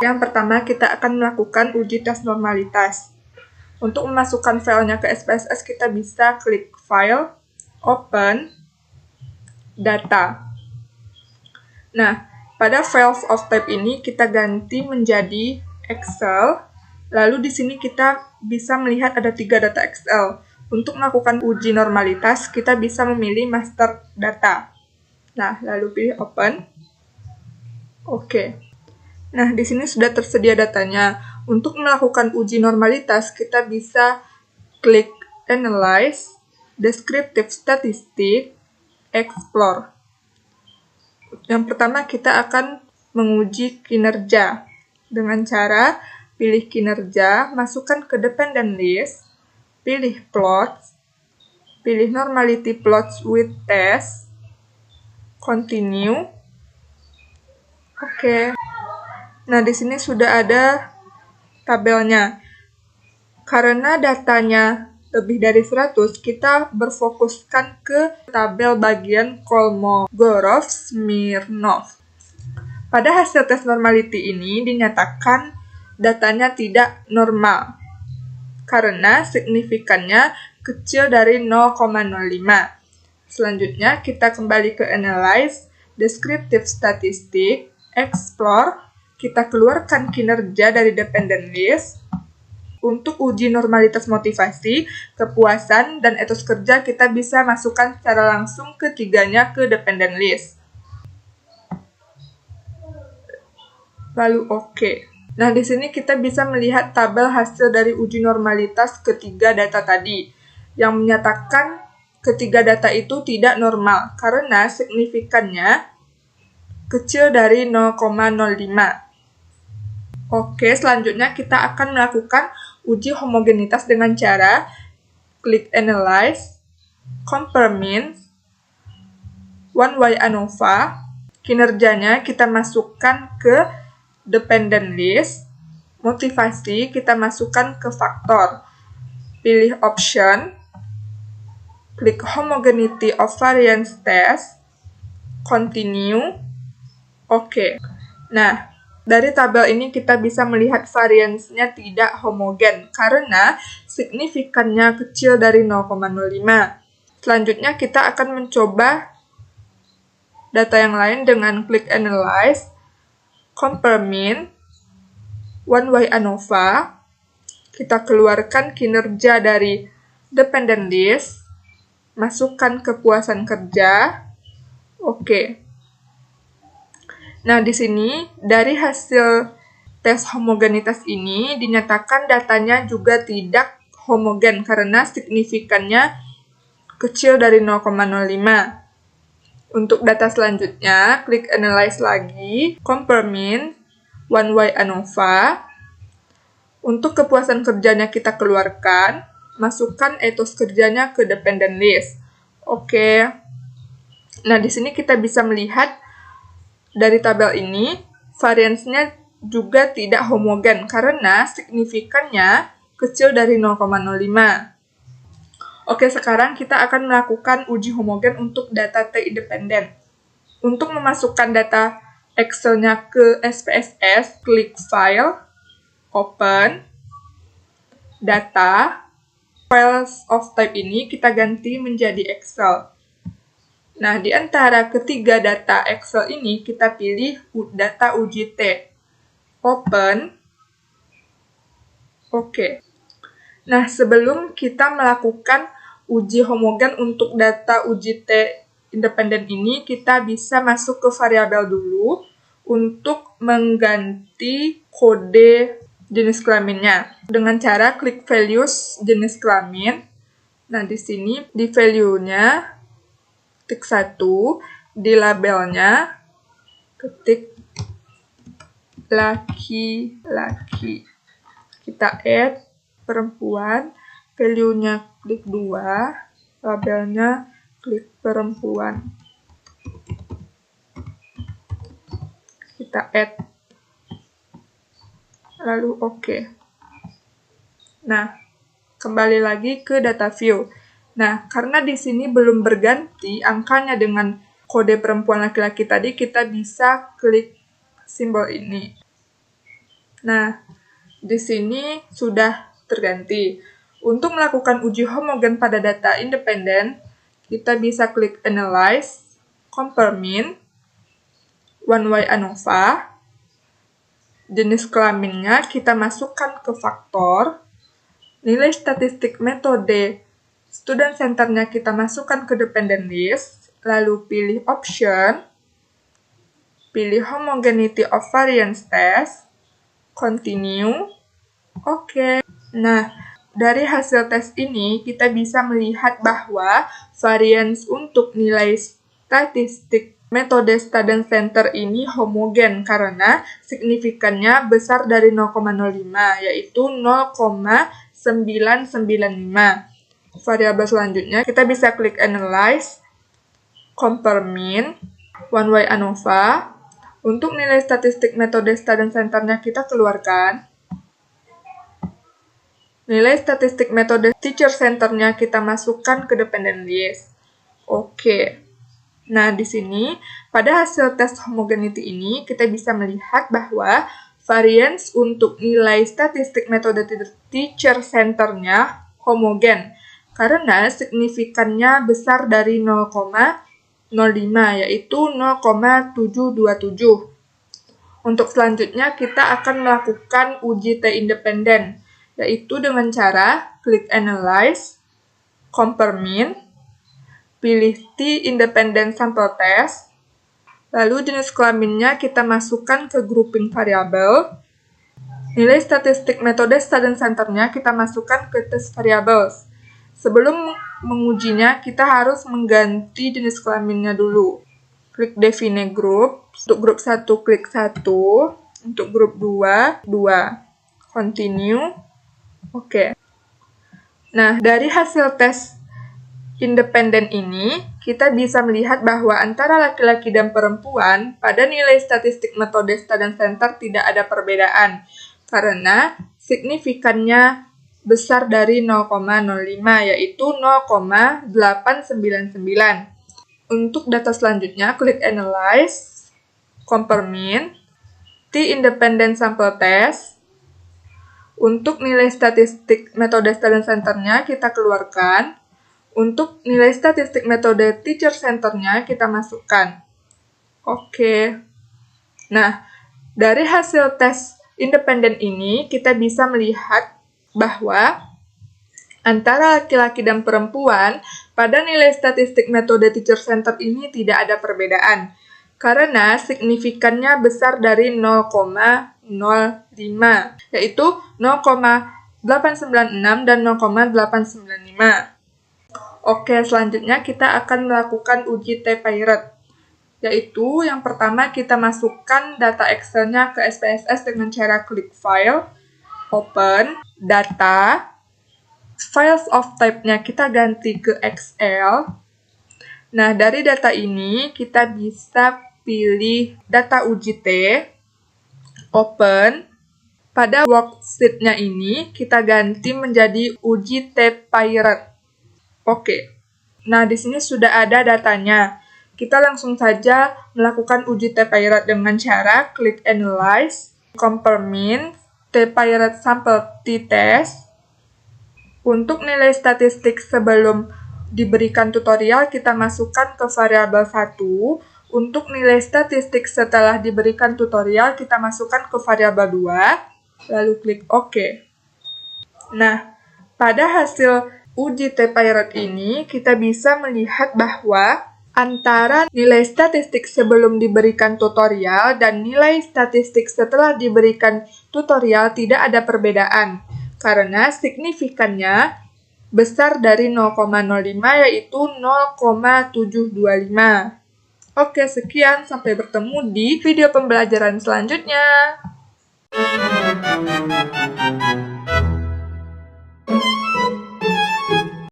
Yang pertama, kita akan melakukan uji tes normalitas. Untuk memasukkan filenya ke SPSS, kita bisa klik File, Open, Data. Nah, pada files of type ini kita ganti menjadi Excel. Lalu di sini kita bisa melihat ada 3 data Excel. Untuk melakukan uji normalitas, kita bisa memilih master data. Nah, lalu pilih Open. Oke. Nah, di sini sudah tersedia datanya. Untuk melakukan uji normalitas, kita bisa klik Analyze, Descriptive Statistics, Explore. Yang pertama, kita akan menguji kinerja. Dengan cara pilih kinerja, masukkan ke Dependent List, pilih Plots, pilih Normality Plots with Test, Continue. Oke. Nah, di sini sudah ada tabelnya. Karena datanya lebih dari 100, kita berfokuskan ke tabel bagian Kolmogorov-Smirnov. Pada hasil tes normality ini dinyatakan datanya tidak normal karena signifikannya kecil dari 0,05. Selanjutnya kita kembali ke Analyze, Descriptive Statistics, Explore, kita keluarkan kinerja dari Dependent List. Untuk uji normalitas motivasi, kepuasan, dan etos kerja kita bisa masukkan secara langsung ketiganya ke Dependent List. Lalu oke. Nah, di sini kita bisa melihat tabel hasil dari uji normalitas ketiga data tadi, yang menyatakan ketiga data itu tidak normal karena signifikannya kecil dari 0,05. Oke, selanjutnya kita akan melakukan uji homogenitas dengan cara klik Analyze, Compare Means, One-Way ANOVA. Kinerjanya kita masukkan ke Dependent List. Motivasi kita masukkan ke faktor. Pilih Option, klik Homogeneity of Variance Test, Continue. Oke. Nah, dari tabel ini kita bisa melihat variance-nya tidak homogen karena signifikannya kecil dari 0,05. Selanjutnya kita akan mencoba data yang lain dengan klik Analyze, Compare Mean, One-Way ANOVA. Kita keluarkan kinerja dari Dependent List, masukkan kepuasan kerja. Oke. Nah, di sini dari hasil tes homogenitas ini dinyatakan datanya juga tidak homogen karena signifikannya kecil dari 0,05. Untuk data selanjutnya, klik Analyze lagi, Compare Mean, One-Way ANOVA. Untuk kepuasan kerjanya kita keluarkan, masukkan etos kerjanya ke Dependent List. Oke. Nah, di sini kita bisa melihat dari tabel ini, variance-nya juga tidak homogen karena signifikannya kecil dari 0,05. Oke, sekarang kita akan melakukan uji homogen untuk data T independen. Untuk memasukkan data Excel-nya ke SPSS, klik File, Open, Data. Files of type ini kita ganti menjadi Excel. Nah, di antara ketiga data Excel ini, kita pilih data uji T. Open. Oke. Nah, sebelum kita melakukan uji homogen untuk data uji T independen ini, kita bisa masuk ke variabel dulu untuk mengganti kode jenis kelaminnya. Dengan cara klik values jenis kelamin. Nah, di sini di value-nya ketik 1, di labelnya ketik laki-laki. Kita add perempuan, value-nya klik 2, labelnya klik perempuan. Kita add. Lalu oke. Nah, kembali lagi ke data view. Nah, karena di sini belum berganti angkanya dengan kode perempuan laki-laki tadi, kita bisa klik simbol ini. Nah, di sini sudah terganti. Untuk melakukan uji homogen pada data independen, kita bisa klik Analyze, Compare Mean, One-Way ANOVA. Jenis kelaminnya kita masukkan ke faktor. Nilai statistik metode student centernya kita masukkan ke dependent list. Lalu pilih option. Pilih homogeneity of variance test. Continue. Oke. Nah, dari hasil tes ini kita bisa melihat bahwa variance untuk nilai statistik metode student center ini homogen karena signifikannya besar dari 0,05 yaitu 0,995. Variabel selanjutnya kita bisa klik Analyze, Compare Mean, One-Way ANOVA. Untuk nilai statistik metode student centernya kita keluarkan. Nilai statistik metode teacher centernya kita masukkan ke dependent list. Oke. Nah, di sini pada hasil tes homogeneity ini kita bisa melihat bahwa variance untuk nilai statistik metode teacher centernya homogen karena signifikannya besar dari 0,05 yaitu 0,727. Untuk selanjutnya kita akan melakukan uji T independen yaitu dengan cara klik Analyze, Compare Mean, pilih T independent sample test, lalu jenis kelaminnya kita masukkan ke grouping variabel. Nilai statistik metode student centernya kita masukkan ke test variables. Sebelum mengujinya, kita harus mengganti jenis kelaminnya dulu. Klik Define Group. Untuk grup 1, klik 1. Untuk grup 2, 2. Continue. Oke. Nah, dari hasil tes independen ini, kita bisa melihat bahwa antara laki-laki dan perempuan pada nilai statistik metode student center tidak ada perbedaan, karena signifikannya besar dari 0,05 yaitu 0,899. Untuk data selanjutnya, klik Analyze, Compare Mean, T independent sample test. Untuk nilai statistik metode student centernya kita keluarkan. Untuk nilai statistik metode teacher centernya kita masukkan. Oke. Nah, dari hasil tes independen ini kita bisa melihat bahwa antara laki-laki dan perempuan pada nilai statistik metode teacher center ini tidak ada perbedaan karena signifikannya besar dari 0,05 yaitu 0,896 dan 0,895. Oke, selanjutnya kita akan melakukan uji T-Pirate, yaitu yang pertama kita masukkan data Excel-nya ke SPSS dengan cara klik File, Open, Data, Files of Type-nya kita ganti ke Excel. Nah, dari data ini kita bisa pilih data uji T, Open. Pada worksheet-nya ini kita ganti menjadi uji T-Pirate. Oke. Nah, di sini sudah ada datanya. Kita langsung saja melakukan uji T-Pirate dengan cara klik Analyze, Compare Mean, T-Pirate Sample T-Test. Untuk nilai statistik sebelum diberikan tutorial, kita masukkan ke variabel 1. Untuk nilai statistik setelah diberikan tutorial, kita masukkan ke variabel 2. Lalu klik OK. Nah, pada hasil uji T-Pirate ini, kita bisa melihat bahwa antara nilai statistik sebelum diberikan tutorial dan nilai statistik setelah diberikan tutorial tidak ada perbedaan, karena signifikannya besar dari 0,05 yaitu 0,725. Oke, sekian. Sampai bertemu di video pembelajaran selanjutnya.